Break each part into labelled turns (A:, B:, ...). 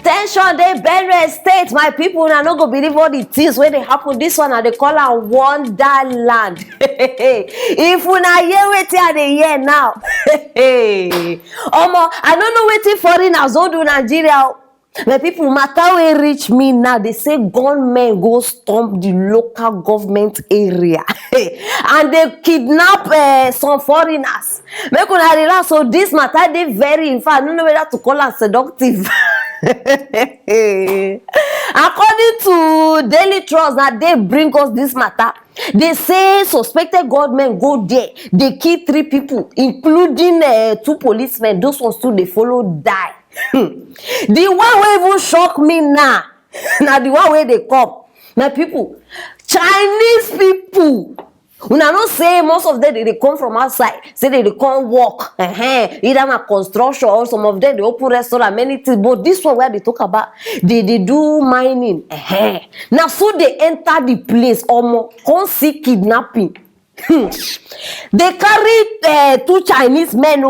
A: Tension dey Benue State, my people. Una no go believe all the things wey dey happen. This one, they call am wonderland. If una hear wetin I dey hear now, omo, I no know wetin foreigners don do Nigeria. My people, matter wey reach me now, they say gunmen go storm the local government area and they kidnap some foreigners. Make una relax. So this matter dey very, in fact, I don't know whether to call am seductive. According to Daily Trust, that they bring us this matter. They say suspected gunmen go there. They kill 3 people, including 2 policemen. Those ones too, they follow die. The one wey even shock me now, now the one where they come, my people, Chinese people. Una know say most of them they come from outside, say they come work, either na construction or some of them they open restaurant, many things. But this one where they talk about, they do mining. Now so they enter the place, come see kidnapping. They carry 2 Chinese men,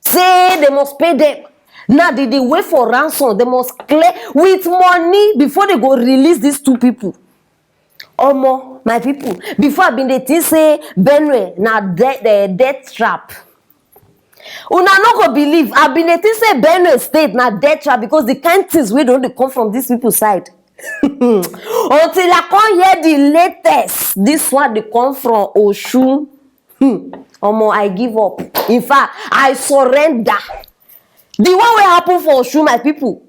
A: say they must pay them. Now they wait for ransom. They must clear with money before they go release these 2 people. Omo, my people, before I been the thing say Benue na death trap. Una no go believe. I been the thing say Benue State na death trap because the kind things we don't come from these people side. Until I come hear the latest, this one they come from Oshun. Omo, I give up. In fact, I surrender. The one will happen for Oshun, my people.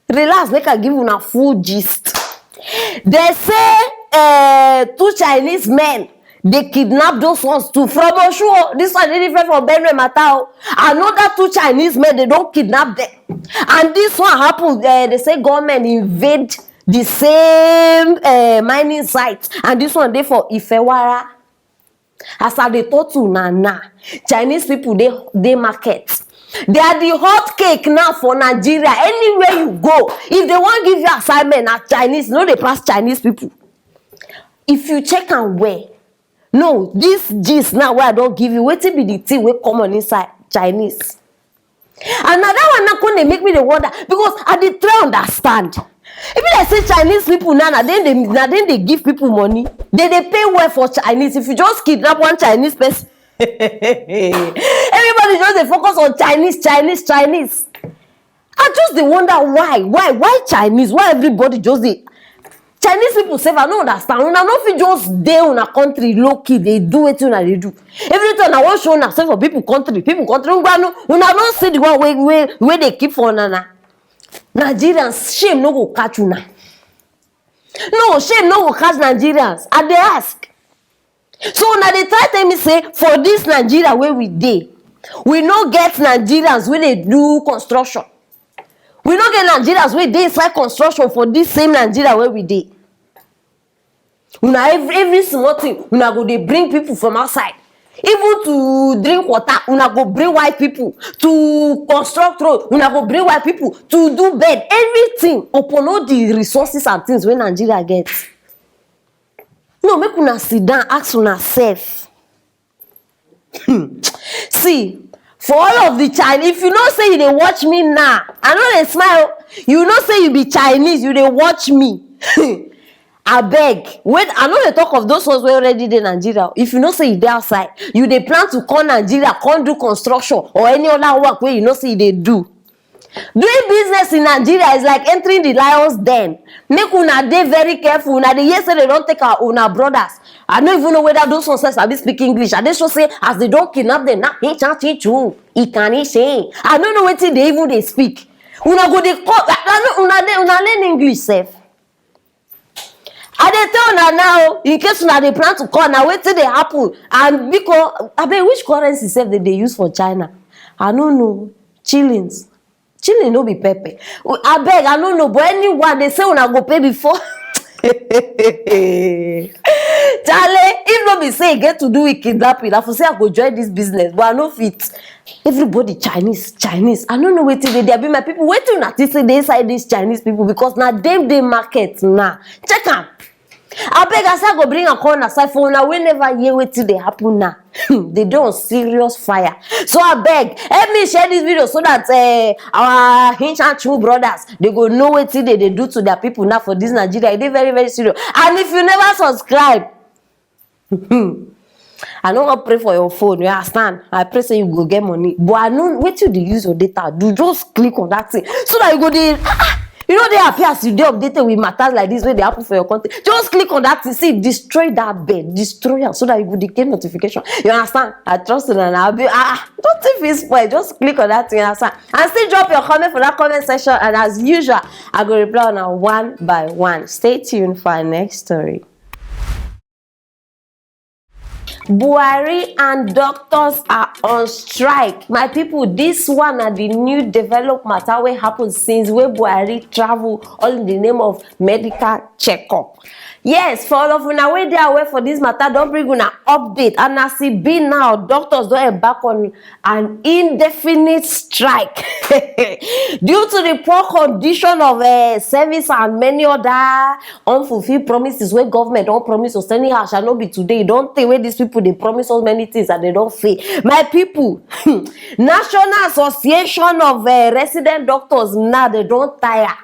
A: Relax, make I give una full gist. They say 2 Chinese men, they kidnap those ones too from Oshun. This one is different from Benue matter. Another 2 Chinese men, they don't kidnap them. And this one happens, they say government invade the same mining site. And this one they for Ifewara. As I they talk to Nana, Chinese people, they market. They are the hot cake now for Nigeria. Anywhere you go, if they want to give you assignment as Chinese, no, they pass Chinese people. If you check and wear, no, this gist now where I don't give you, wait till be the thing we common inside Chinese. And now that one not going to make me the wonder because I did try to understand. If they say Chinese people now, then they give people money. They pay well for Chinese. If you just kidnap one Chinese person, everybody just they focus on Chinese. I just they wonder why Chinese? Why everybody just they Chinese people say I don't understand. Una no fit just dey una country low key. They do wetin una they do. Every time I want show una say for people country. Una no see the one where they keep for una. Nigerians, shame no go catch una. No, shame no go catch Nigerians. I dey ask. So now they try tell me say for this Nigeria where we dey, we no get Nigerians where they do construction. We no get Nigerians where they inside construction for this same Nigeria where we dey. Una every small thing, una go they bring people from outside. Even to drink water, una go bring white people. To construct road, una go bring white people. To do bed, everything upon all the resources and things where Nigeria gets. No, make una sit down, ask una self. See, for all of the Chinese, if you know say you dey watch me now, I know they smile. You know say you be Chinese, you dey watch me. I beg. Wait, I know they talk of those ones where already dey Nigeria. If you know say you dey outside, you dey plan to come Nigeria, come do construction or any other work where you know say they do. Doing business in Nigeria is like entering the lion's den. Make una dey very careful. Una dey hear say they don't take our una brothers. I don't even know whether those ones say be speak English. I just say as they don't kidnap them, nah, he can't teach you. He can't say. I don't know what they even they speak. Una go they call. Una learn English, sef. I dey tell una now, in case una dey plan to call, now wait till they happen. And because I mean, which currency sef they use for China? I don't know. Shillings. Chilling no be pepper. I beg, I don't know, but anyone they say una go pay before. Charlie, if no be say you get to do with kidnapping, I for say I go join this business, but I no fit. Everybody Chinese. I don't know what they be my people. Wait till not say they inside these Chinese people because now them they market now. Check them. I beg as I go bring a corner side for una we never hear wetin dey happen now. They don serious fire. So I beg, help me share this video so that our ancient true brothers they go know wetin they do to their people now for this Nigeria. It is very very serious. And if you never subscribe, I no wan pray for your phone, you understand? I pray say you go get money, but I know wetin dey use your data do. Just click on that thing so that you go dey you know they appear as you dey updated with matters like this wey dey happen for your country. Just click on that thing, see, destroy that bed, destroy am so that you go dey get notification. You understand? I trust you and I'll be don't think it's spoil. Just click on that thing, you understand? And still drop your comment for that comment section, and as usual, I go reply on one by one. Stay tuned for our next story. Buhari and doctors are on strike. My people, this one are the new developed matter wey happen since wey Buhari travel all in the name of medical checkup. Yes, for all of una wey dey aware for this matter, don bring una update. And as e be now, doctors don embark on an indefinite strike due to the poor condition of service and many other unfulfilled promises wey government don promise us. Anyhow, shall not be today. Don't think wey these people they promise us many things and they don't fail. My people, National Association of Resident Doctors now they don't tire.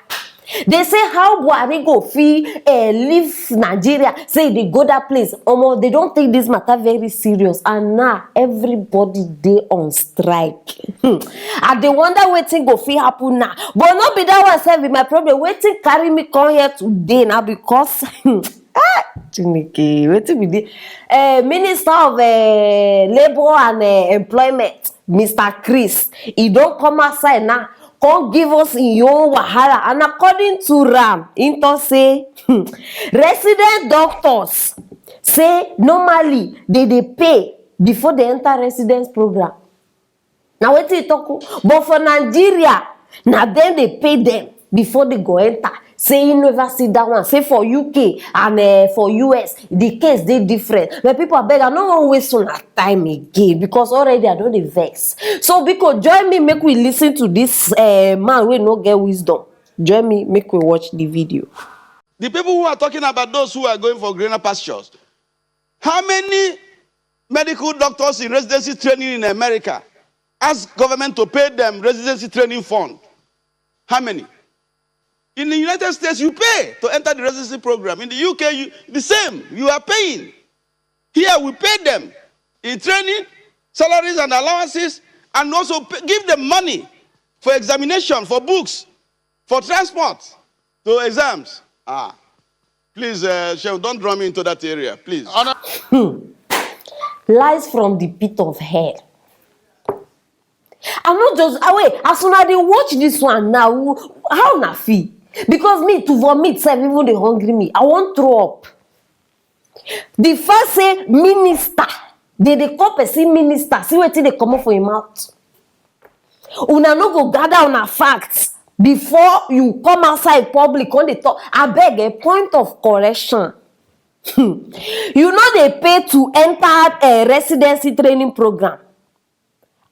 A: They say how Buhari go fit leave Nigeria, say they go that place. They don't take this matter very serious, and now everybody they on strike. And they wonder wetin go fit happen now. But not be that one self be my problem. Wetin carry me come here today now because wetin be the Minister of Labour and Employment, Mr. Chris, he don't come outside now. Come give us in your wahala. And according to Ram, into say resident doctors say normally they pay before they enter residence program. Now what you talk? But for Nigeria, now then they pay them before they go enter. Say you never see that one. Say for UK and for US, the case they different. But people are begging, I don't want to waste on that time again because already I don't vex. So because join me, make we listen to this man we no get wisdom. Join me, make we watch the video.
B: The people who are talking about those who are going for greener pastures. How many medical doctors in residency training in America ask government to pay them residency training fund? How many? In the United States, you pay to enter the residency program. In the UK, the same. You are paying. Here, we pay them in training, salaries and allowances, and also give them money for examination, for books, for transport, to exams. Please, Sheikh, don't draw me into that area, please.
A: Lies from the pit of hell. I'm not just wait. As soon as they watch this one now, how na feel? Because me to vomit, even they hungry me. I won't throw up. The first say minister, they call person minister. See what they come up for him mouth. Una no go gather on a facts before you come outside public on the talk. I beg a point of correction. You know they pay to enter a residency training program.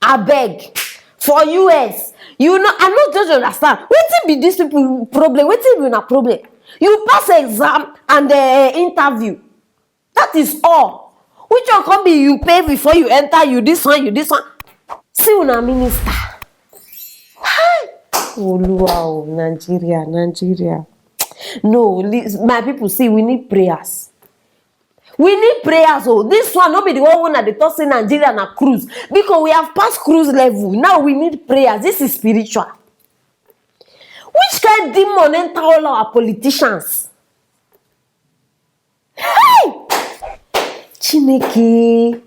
A: I beg. For US, you know, I'm not just understand. What be these people problem? What be a problem? You pass exam and the interview. That is all. Which one can be you pay before you enter? You this one, you this one. See una minister. Oh wow, Nigeria. No, my people, see, we need prayers. We need prayers. Oh, this one not be the one that they talk say Nigeria na cruise because we have passed cruise level. Now we need prayers. This is spiritual. Which kind of demon enter all our politicians? Hey, Chineke,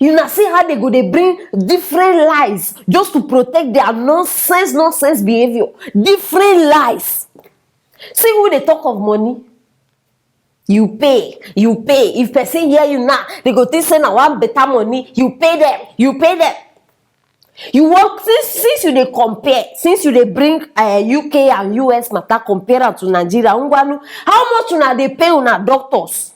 A: you know see how they go? They bring different lies just to protect their nonsense behavior. Different lies. See who they talk of money. You pay. If person hear you now, they go think say na one better money. You pay them. You work since you they compare, since you they bring UK and US matter compare to Nigeria. How much una they pay una doctors?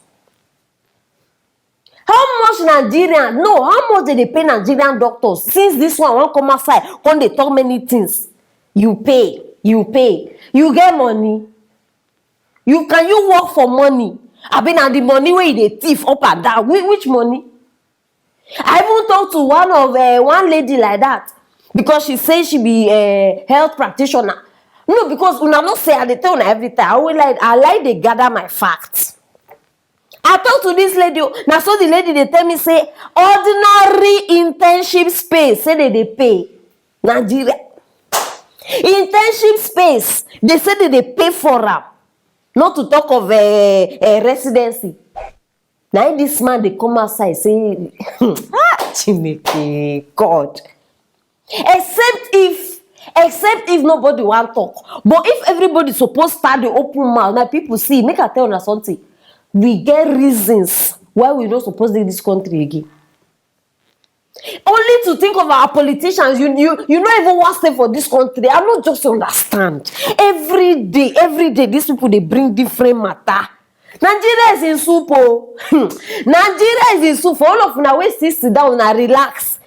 A: How much Nigerian? No, how much they pay Nigerian doctors? Since this one won't come outside, when they talk many things, you pay. You get money. You work for money. I been na the money wey dey thief up and down. Which money? I even talk to one lady like that because she say she be health practitioner. No, because una no say I dey tell una every time. I like dey gather my facts. I talk to this lady. Now so the lady dey tell me say ordinary internship space say they dey pay Nigeria. Internship space they say they dey pay for am. Not to talk of residency. Now this man they come outside say, Chineke, God. Except if nobody want talk. But if everybody supposed start the open mouth, now people see, make I tell you something. We get reasons why we don't suppose in this country again. Only to think of our politicians, you not even want to stay for this country. I not just understand. Every day, these people they bring different matter. Nigeria is in soup. Nigeria is in soup. For all of una wey sit down and relax.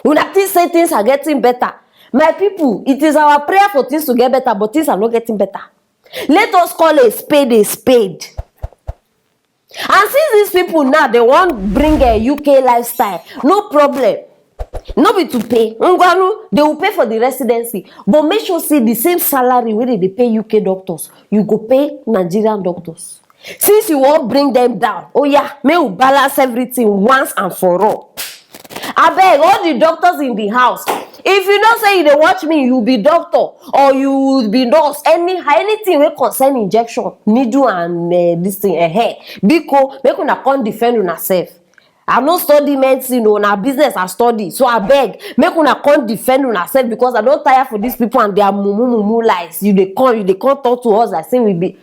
A: Una think say things are getting better. My people, it is our prayer for things to get better, but things are not getting better. Let us call a spade a spade. And since these people now they want bring a UK lifestyle, no problem. No be to pay. They will pay for the residency, but make sure say the same salary where they pay UK doctors, you go pay Nigerian doctors. Since you won't bring them down, oh yeah, may we balance everything once and for all. I beg all the doctors in the house. If you don't say they watch me, you be doctor or you will be nurse. Anything will concern injection, needle and this thing hair. Because make una come defend una self. I no study medicine or na business I study. So I beg, make una come defend una self because I don't tire for these people and their mumu lies. You they come talk to us like say we be.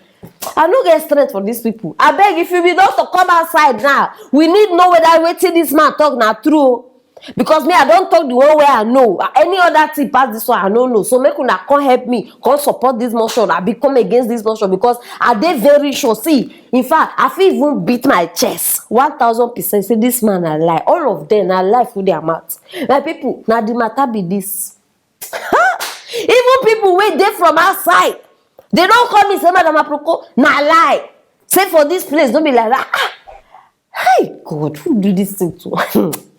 A: I no get strength for these people. I beg if you be doctor, come outside now. We need know whether waiting this man talk na true. Because me, I don't talk the one way I know. Any other thing pass this one, I don't know. So make una come help me, come support this motion. I become against this motion because I dey very sure. See, in fact, I feel even beat my chest 1000%. Say this man I lie. All of them I lie for their mouth. My people, now the matter be this. Even people wey dey from outside, they don't call me say Madam Aproko, na lie. Say for this place, don't be like that. Hey God, who do this thing to?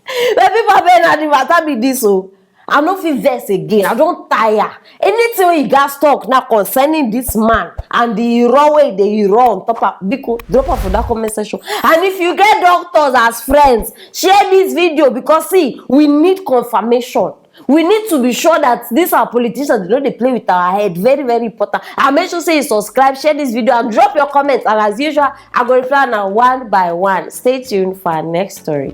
A: When people say na the matter be this, so I no fit vex again. I don't tire. Anything wey you guys talk now concerning this man and the raw way they run, top up, drop up for that comment section. And if you get doctors as friends, share this video because see, we need confirmation. We need to be sure that these are politicians, they play with our head. Very, very important. And make sure say you subscribe, share this video, and drop your comments. And as usual, I go reply now one by one. Stay tuned for our next story.